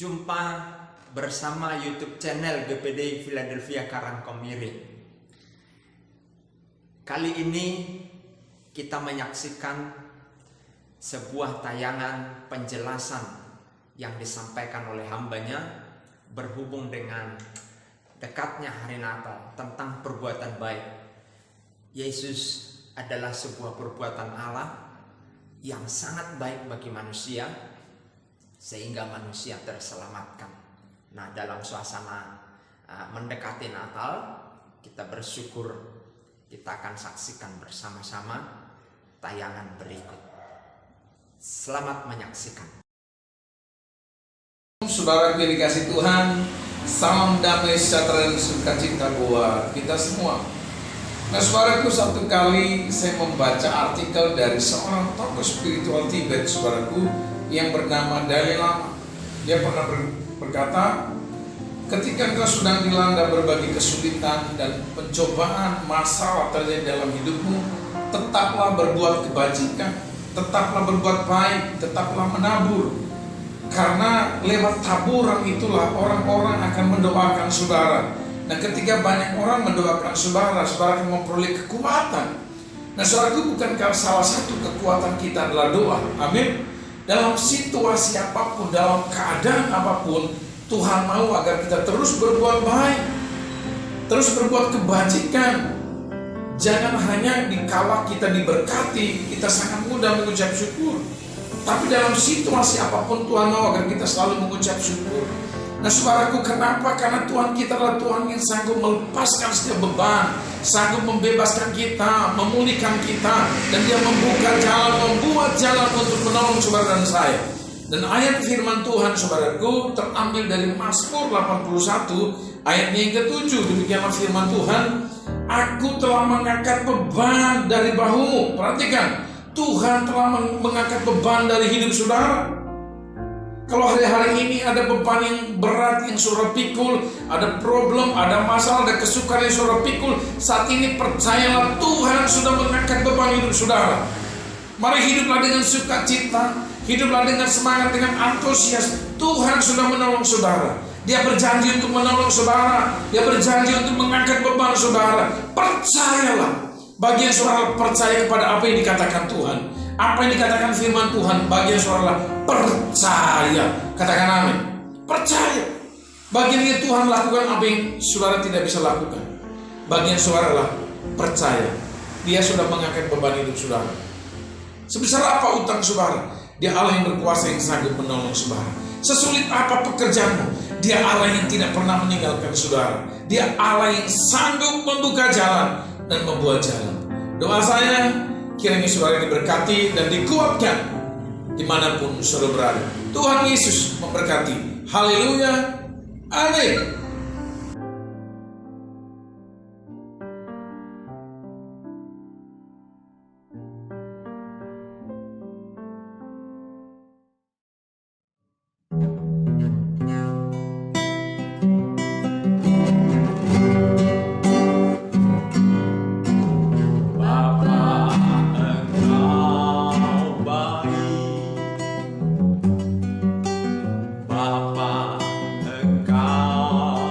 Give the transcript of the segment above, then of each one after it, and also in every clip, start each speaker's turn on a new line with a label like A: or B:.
A: Jumpa bersama YouTube channel GPD Philadelphia Karangkomiri. Kali ini kita menyaksikan sebuah tayangan penjelasan yang disampaikan oleh hambanya berhubung dengan dekatnya hari Natal tentang perbuatan baik. Yesus adalah sebuah perbuatan Allah yang sangat baik bagi manusia sehingga manusia terselamatkan. Nah, dalam suasana mendekati Natal, kita bersyukur kita akan saksikan bersama-sama tayangan berikut. Selamat menyaksikan.
B: Saudara yang dikasih Tuhan, salam damai sejahtera dan sukacita buat kita semua. Nah, saudaraku, satu kali saya membaca artikel dari seorang tokoh spiritual Tibet, saudaraku, yang bernama Dalai Lama. Dia pernah berkata, ketika engkau sedang dilanda berbagai kesulitan dan pencobaan, masalah terjadi dalam hidupmu, tetaplah berbuat kebajikan, tetaplah berbuat baik, tetaplah menabur. Karena lewat taburan itulah orang-orang akan mendoakan saudara. Nah, ketika banyak orang mendoakan saudara, saudara akan memperoleh kekuatan. Nah, saudaraku, bukankah salah satu kekuatan kita adalah doa? Amin. Dalam situasi apapun, dalam keadaan apapun, Tuhan mau agar kita terus berbuat baik, terus berbuat kebajikan. Jangan hanya dikala kita diberkati, kita sangat mudah mengucap syukur. Tapi dalam situasi apapun Tuhan mau agar kita selalu mengucap syukur. Nah, saudaraku, kenapa? Karena Tuhan kita adalah Tuhan yang sanggup melepaskan setiap beban, sanggup membebaskan kita, memulihkan kita, dan Dia membuka jalan, membuat jalan untuk menolong saudara dan saya. Dan ayat firman Tuhan, saudaraku, terambil dari Mazmur 81 ayatnya yang ke-7. Demikianlah firman Tuhan, aku telah mengangkat beban dari bahumu. Perhatikan, Tuhan telah mengangkat beban dari hidup saudara. Kalau hari-hari ini ada beban yang berat yang saudara pikul, ada problem, ada masalah, ada kesukaran yang saudara pikul, saat ini percayalah Tuhan sudah mengangkat beban hidup saudara. Mari hiduplah dengan sukacita, hiduplah dengan semangat, dengan antusias. Tuhan sudah menolong saudara. Dia berjanji untuk menolong saudara. Dia berjanji untuk mengangkat beban saudara. Percayalah. Bagian saudara percaya kepada apa yang dikatakan Tuhan, apa yang dikatakan firman Tuhan. Bagian saudara percaya. Katakan amin. Percaya. Bagian Tuhan lakukan apa yang saudara tidak bisa lakukan. Bagian saudara percaya. Dia sudah mengangkat beban hidup saudara. Sebesar apa utang saudara, Dia Allah yang berkuasa yang sanggup menolong saudara. Sesulit apa pekerjaanmu, Dia Allah yang tidak pernah meninggalkan saudara. Dia Allah yang sanggup membuka jalan dan membuat jalan. Doa saya, kiranya saudara diberkati dan dikuatkan dimanapun saudara berada. Tuhan Yesus memberkati. Haleluya. Amin.
A: Bapa, Engkau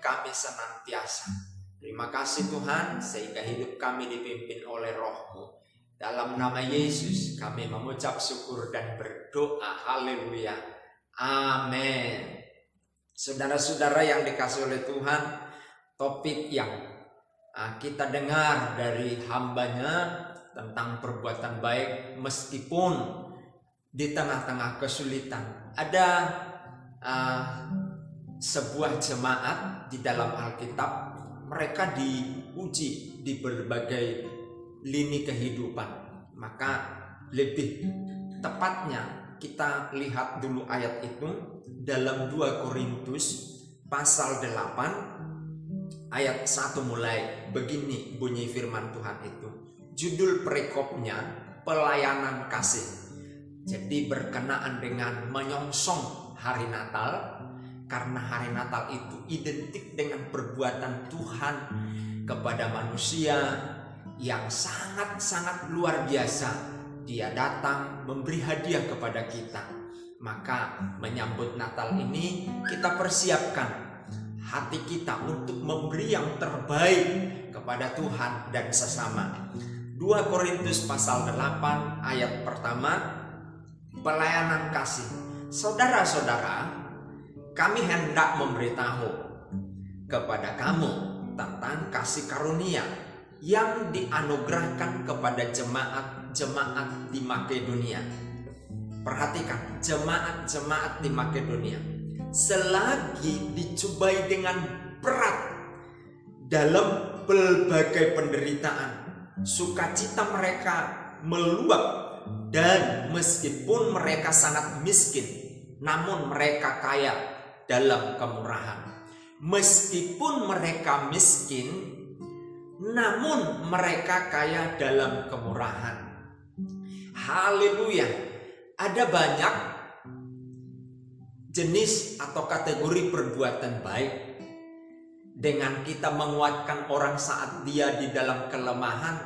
A: kami senantiasa. Terima kasih Tuhan, sehingga hidup kami dipimpin oleh Roh-Mu. Dalam nama Yesus kami mengucap syukur dan berdoa. Haleluya. Amin. Saudara-saudara yang dikasihi oleh Tuhan, topik yang kita dengar dari hambanya tentang perbuatan baik meskipun di tengah-tengah kesulitan. Ada sebuah jemaat di dalam Alkitab, mereka diuji di berbagai lini kehidupan. Maka lebih tepatnya kita lihat dulu ayat itu dalam 2 Korintus pasal 8 ayat 1 mulai. Begini bunyi firman Tuhan itu. Judul perikopnya pelayanan kasih. Jadi berkenaan dengan menyongsong hari Natal, karena hari Natal itu identik dengan perbuatan Tuhan kepada manusia yang sangat-sangat luar biasa. Dia datang memberi hadiah kepada kita. Maka menyambut Natal ini kita persiapkan hati kita untuk memberi yang terbaik kepada Tuhan dan sesama. 2 Korintus pasal 8 ayat pertama, pelayanan kasih. Saudara-saudara, kami hendak memberitahu kepada kamu tentang kasih karunia yang dianugerahkan kepada jemaat-jemaat di Makedonia. Perhatikan, jemaat-jemaat di Makedonia selagi dicobai dengan berat dalam berbagai penderitaan, sukacita mereka meluap, dan meskipun mereka sangat miskin, namun mereka kaya dalam kemurahan. Meskipun mereka miskin, namun mereka kaya dalam kemurahan. Haleluya. Ada banyak jenis atau kategori perbuatan baik. Dengan kita menguatkan orang saat dia di dalam kelemahan,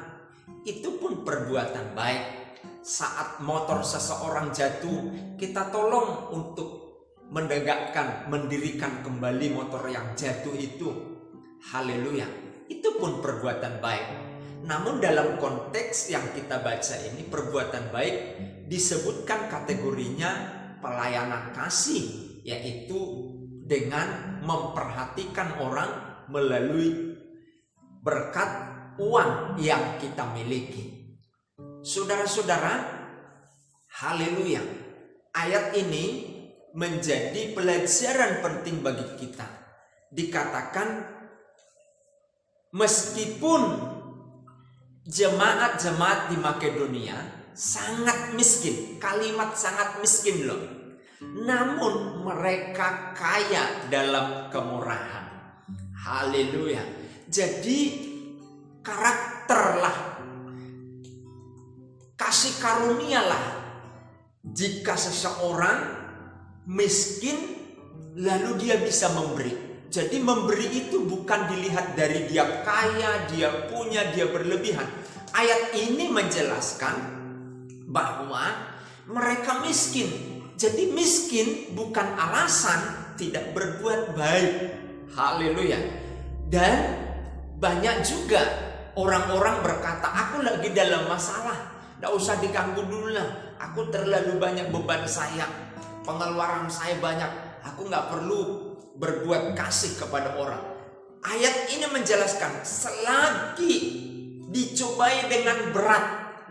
A: itu pun perbuatan baik. Saat motor seseorang jatuh, kita tolong untuk mendirikan kembali motor yang jatuh itu. Haleluya. Itu pun perbuatan baik. Namun dalam konteks yang kita baca ini, perbuatan baik disebutkan kategorinya pelayanan kasih, yaitu dengan memperhatikan orang melalui berkat uang yang kita miliki. Saudara-saudara, haleluya. Ayat ini menjadi pelajaran penting bagi kita. Dikatakan meskipun jemaat-jemaat di Makedonia sangat miskin, kalimat sangat miskin loh, namun mereka kaya dalam kemurahan. Haleluya. Jadi karakterlah, kasih karunialah jika seseorang miskin lalu dia bisa memberi. Jadi memberi itu bukan dilihat dari dia kaya, dia punya, dia berlebihan. Ayat ini menjelaskan bahwa mereka miskin. Jadi miskin bukan alasan tidak berbuat baik. Haleluya. Dan banyak juga orang-orang berkata, aku lagi dalam masalah, tidak usah diganggu dulu lah, aku terlalu banyak beban saya, pengeluaran saya banyak, aku nggak perlu berbuat kasih kepada orang. Ayat ini menjelaskan selagi dicobai dengan berat,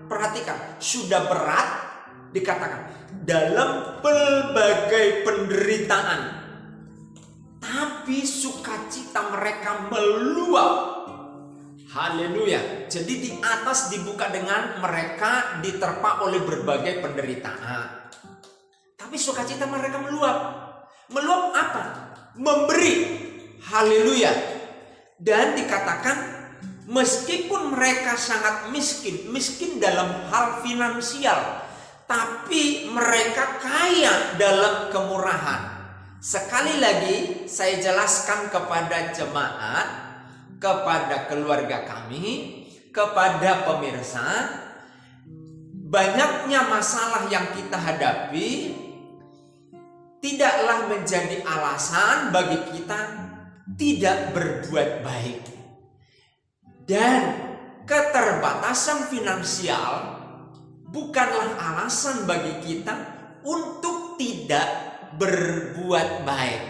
A: perhatikan, sudah berat, dikatakan dalam berbagai penderitaan, tapi sukacita mereka meluap. Haleluya. Jadi di atas dibuka dengan mereka diterpa oleh berbagai penderitaan, tapi sukacita mereka meluap. Meluap apa? Memberi. Haleluya. Dan dikatakan meskipun mereka sangat miskin dalam hal finansial, tapi mereka kaya dalam kemurahan. Sekali lagi saya jelaskan kepada jemaat, kepada keluarga kami, kepada pemirsa, banyaknya masalah yang kita hadapi tidaklah menjadi alasan bagi kita tidak berbuat baik. Dan keterbatasan finansial bukanlah alasan bagi kita untuk tidak berbuat baik.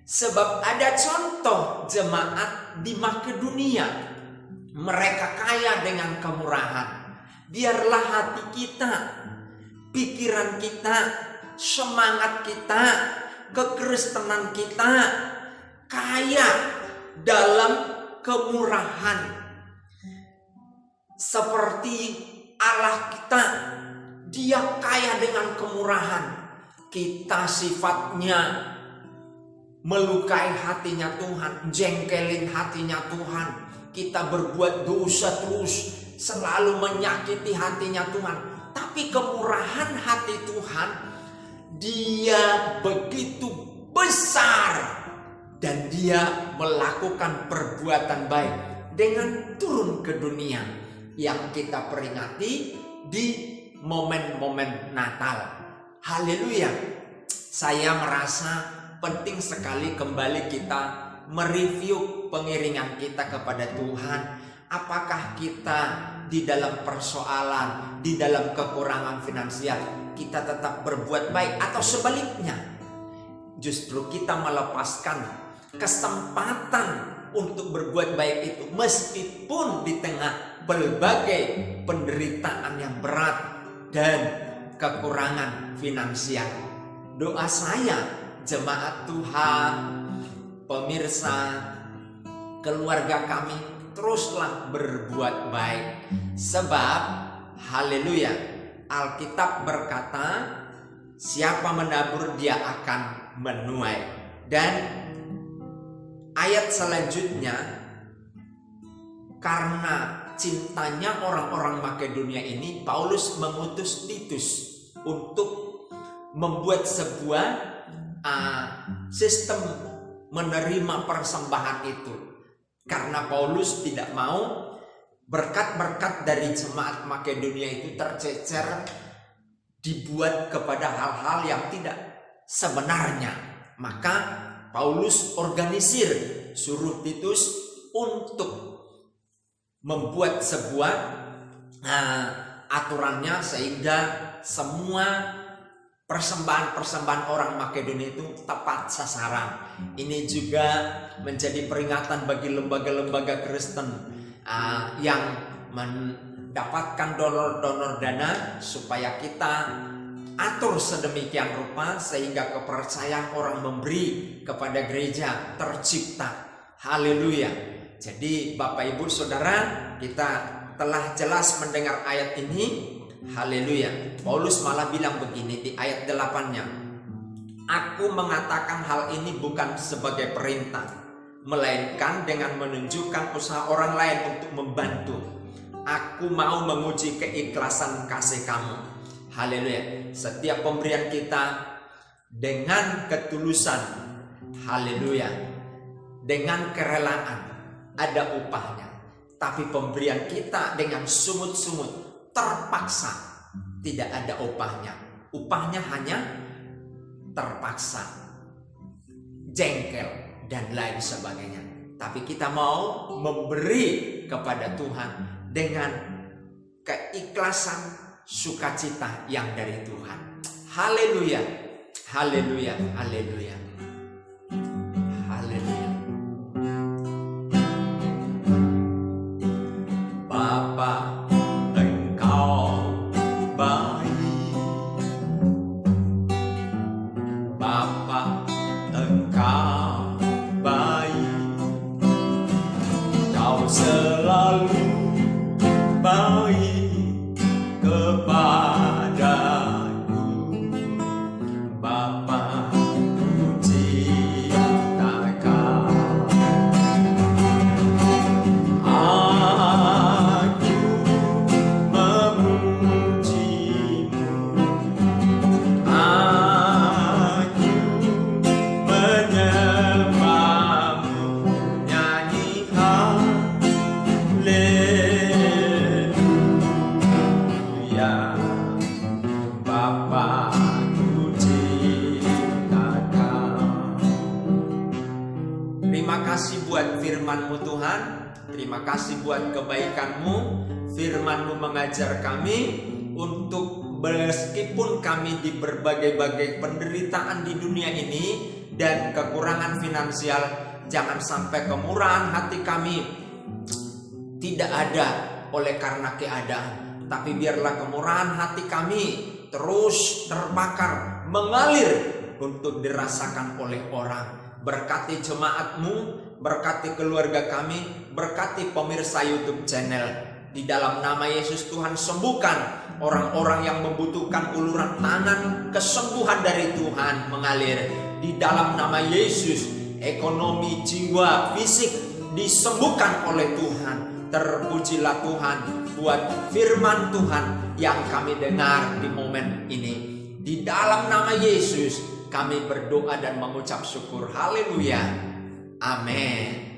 A: Sebab ada contoh jemaat di Makedonia, mereka kaya dengan kemurahan. Biarlah hati kita, pikiran kita, semangat kita, kekristenan kita kaya dalam kemurahan. Seperti Allah kita, Dia kaya dengan kemurahan. Kita sifatnya melukai hatinya Tuhan, jengkelin hatinya Tuhan. Kita berbuat dosa terus, selalu menyakiti hatinya Tuhan. Tapi kemurahan hati Tuhan, Dia begitu besar. Dan Dia melakukan perbuatan baik dengan turun ke dunia yang kita peringati di momen-momen Natal. Haleluya. Saya merasa penting sekali kembali kita mereview pengiringan kita kepada Tuhan. Apakah kita di dalam persoalan, di dalam kekurangan finansial, kita tetap berbuat baik, atau sebaliknya justru kita melepaskan kesempatan untuk berbuat baik itu meskipun di tengah berbagai penderitaan yang berat dan kekurangan finansial. Doa saya, jemaat Tuhan, pemirsa, keluarga kami, teruslah berbuat baik. Sebab haleluya, Alkitab berkata, siapa menabur dia akan menuai. Dan ayat selanjutnya, karena cintanya orang-orang Makedonia ini, Paulus mengutus Titus untuk membuat sebuah sistem menerima persembahan itu. Karena Paulus tidak mau berkat-berkat dari jemaat Makedonia itu tercecer, dibuat kepada hal-hal yang tidak sebenarnya. Maka Paulus organisir, suruh Titus untuk membuat sebuah aturannya sehingga semua persembahan-persembahan orang Makedonia itu tepat sasaran. Ini juga menjadi peringatan bagi lembaga-lembaga Kristen yang mendapatkan donor-donor dana, supaya kita atur sedemikian rupa sehingga kepercayaan orang memberi kepada gereja tercipta. Haleluya. Jadi Bapak Ibu Saudara, kita telah jelas mendengar ayat ini. Haleluya. Paulus malah bilang begini di ayat 8-nya. Aku mengatakan hal ini bukan sebagai perintah, melainkan dengan menunjukkan usaha orang lain untuk membantu. Aku mau menguji keikhlasan kasih kamu. Haleluya. Setiap pemberian kita dengan ketulusan, haleluya, dengan kerelaan, ada upahnya. Tapi pemberian kita dengan sumut-sumut, terpaksa, tidak ada upahnya. Upahnya hanya terpaksa, jengkel, dan lain sebagainya. Tapi kita mau memberi kepada Tuhan dengan keikhlasan, sukacita yang dari Tuhan. Haleluya, haleluya, haleluya, haleluya. Bapa, Engkau baik. Bapa, Engkau baik. Kau selalu baik kepadaku. Bapa, puji Kau. Aku memujimu. Aku menyembahmu. Nyanyi haleluya. Terima kasih buat kebaikan-Mu. Firman-Mu mengajar kami untuk meskipun kami di berbagai-bagai penderitaan di dunia ini dan kekurangan finansial, jangan sampai kemurahan hati kami tidak ada oleh karena keadaan, tapi biarlah kemurahan hati kami terus terbakar, mengalir untuk dirasakan oleh orang. Berkati jemaat-Mu, berkati keluarga kami, berkati pemirsa YouTube channel. Di dalam nama Yesus Tuhan, sembuhkan orang-orang yang membutuhkan uluran tangan, kesembuhan dari Tuhan mengalir. Di dalam nama Yesus, ekonomi, jiwa, fisik disembuhkan oleh Tuhan. Terpujilah Tuhan buat firman Tuhan yang kami dengar di momen ini. Di dalam nama Yesus kami berdoa dan mengucap syukur. Haleluya. Amin.